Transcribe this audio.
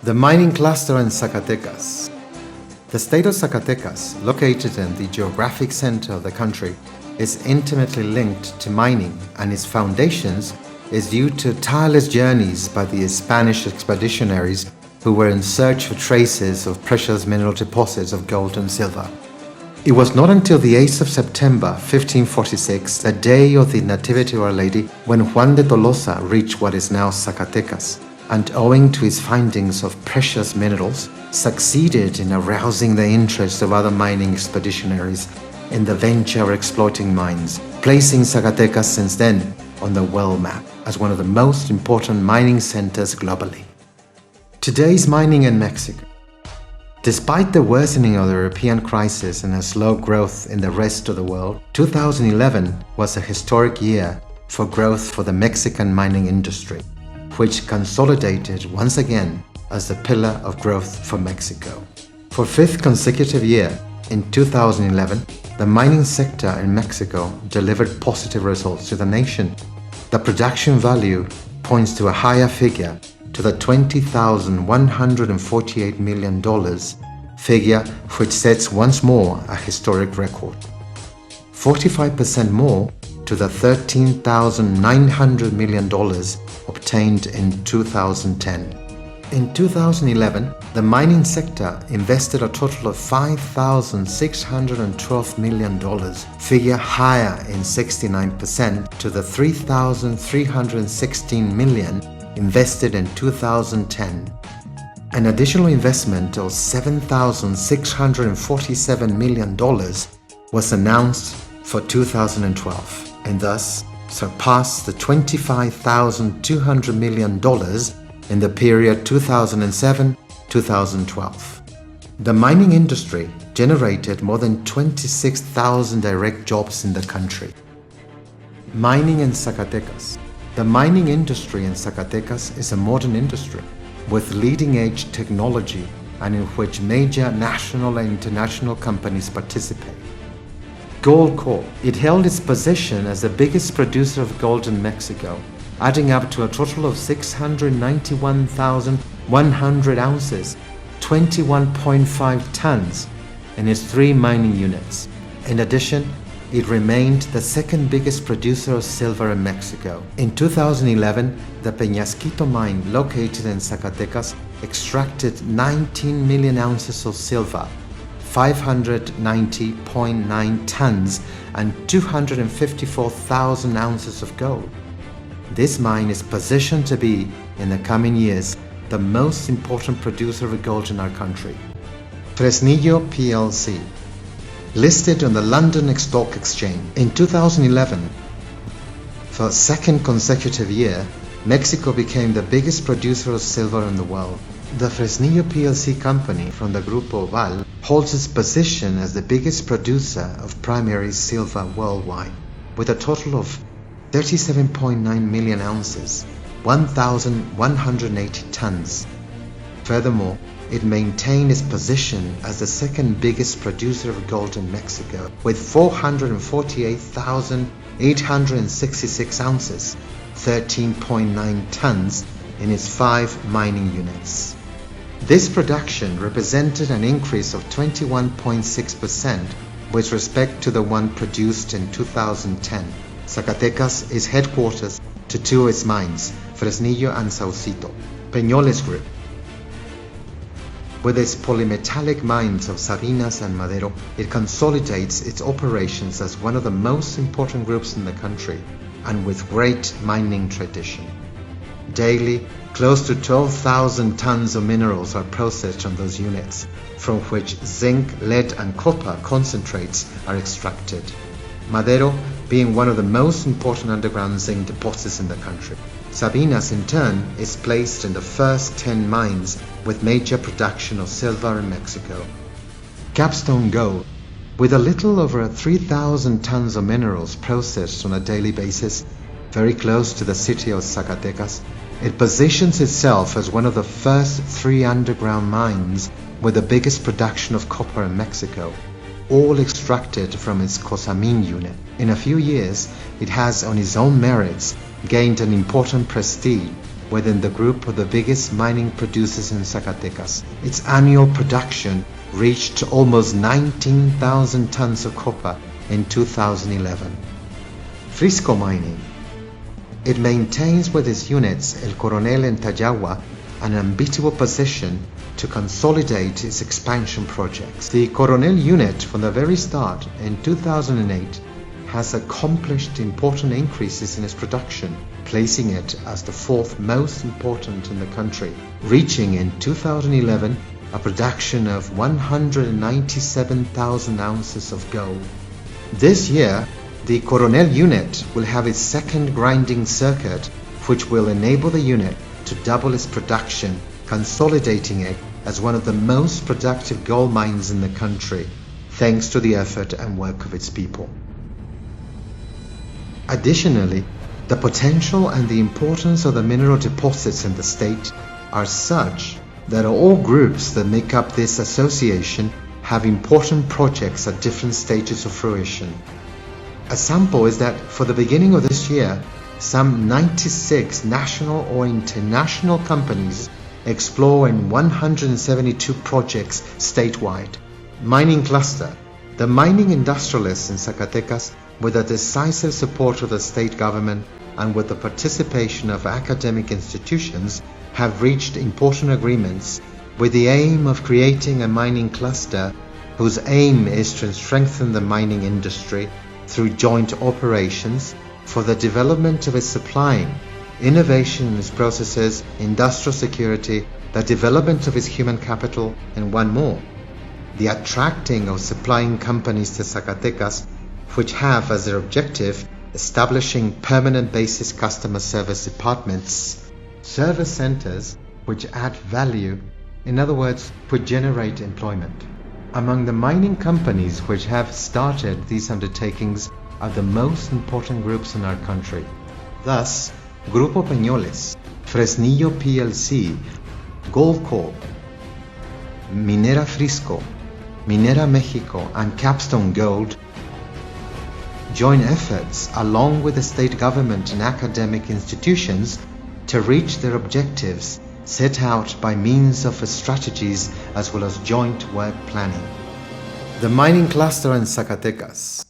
The mining cluster in Zacatecas. The state of Zacatecas, located in the geographic center of the country, is intimately linked to mining, and its foundations is due to tireless journeys by the Spanish expeditionaries who were in search for traces of precious mineral deposits of gold and silver. It was not until the 8th of September 1546, the day of the Nativity of Our Lady, when Juan de Tolosa reached what is now Zacatecas, and owing to his findings of precious minerals, succeeded in arousing the interest of other mining expeditionaries in the venture of exploiting mines, placing Zacatecas since then on the world map as one of the most important mining centers globally. Today's mining in Mexico. Despite the worsening of the European crisis and a slow growth in the rest of the world, 2011 was a historic year for growth for the Mexican mining industry, which consolidated once again as the pillar of growth for Mexico. For a fifth consecutive year, in 2011, the mining sector in Mexico delivered positive results to the nation. The production value points to a higher figure, to the $20,148 million figure, which sets once more a historic record. 45% more to the $13,900 million obtained in 2010. In 2011, the mining sector invested a total of $5,612 million, figure higher in 69% to the $3,316 million invested in 2010. An additional investment of $7,647 million was announced for 2012, and thus surpassed the $25,200 million in the period 2007-2012. The mining industry generated more than 26,000 direct jobs in the country. Mining in Zacatecas. The mining industry in Zacatecas is a modern industry with leading-edge technology and in which major national and international companies participate. Gold Corp. It held its position as the biggest producer of gold in Mexico, adding up to a total of 691,100 ounces, 21.5 tons, in its 3 mining units. In addition, it remained the second biggest producer of silver in Mexico. In 2011, the Peñasquito mine, located in Zacatecas, extracted 19 million ounces of silver, 590.9 tons, and 254,000 ounces of gold. This mine is positioned to be, in the coming years, the most important producer of gold in our country. Fresnillo plc. Listed on the London Stock Exchange in 2011. For a second consecutive year, Mexico became the biggest producer of silver in the world. The Fresnillo plc company from the Grupo Val holds its position as the biggest producer of primary silver worldwide, with a total of 37.9 million ounces, 1,180 tons. Furthermore, it maintained its position as the second biggest producer of gold in Mexico, with 448,866 ounces, 13.9 tons, in its 5 mining units. This production represented an increase of 21.6% with respect to the one produced in 2010. Zacatecas is headquarters to 2 of its mines, Fresnillo and Saucito. Peñoles Group. With its polymetallic mines of Sabinas and Madero, it consolidates its operations as one of the most important groups in the country, and with great mining tradition. Daily, close to 12,000 tons of minerals are processed on those units, from which zinc, lead and copper concentrates are extracted. Madero being one of the most important underground zinc deposits in the country. Sabinas, in turn, is placed in the first 10 mines with major production of silver in Mexico. Capstone Gold. With a little over 3,000 tons of minerals processed on a daily basis, very close to the city of Zacatecas, it positions itself as one of the first 3 underground mines with the biggest production of copper in Mexico, all extracted from its Cozamin unit. In a few years, it has, on its own merits, gained an important prestige within the group of the biggest mining producers in Zacatecas. Its annual production reached almost 19,000 tons of copper in 2011. Frisco Mining. It maintains with its units El Coronel and Tayagua an unbeatable position to consolidate its expansion projects. The Coronel unit from the very start in 2008 has accomplished important increases in its production, placing it as the fourth most important in the country, reaching in 2011 a production of 197,000 ounces of gold. This year, the Coronel unit will have its second grinding circuit, which will enable the unit to double its production, consolidating it as one of the most productive gold mines in the country, thanks to the effort and work of its people. Additionally, the potential and the importance of the mineral deposits in the state are such that all groups that make up this association have important projects at different stages of fruition. A sample is that for the beginning of this year, some 96 national or international companies explore in 172 projects statewide. Mining Cluster. The mining industrialists in Zacatecas, with the decisive support of the state government and with the participation of academic institutions, have reached important agreements with the aim of creating a mining cluster whose aim is to strengthen the mining industry through joint operations for the development of its supplying, innovation in its processes, industrial security, the development of its human capital, and one more, the attracting of supplying companies to Zacatecas, which have as their objective establishing permanent basis customer service departments, service centers which add value, in other words, which generate employment. Among the mining companies which have started these undertakings are the most important groups in our country. Thus, Grupo Peñoles, Fresnillo PLC, Gold Corp, Minera Frisco, Minera Mexico, and Capstone Gold join efforts along with the state government and academic institutions to reach their objectives set out by means of strategies as well as joint work planning. The mining cluster in Zacatecas.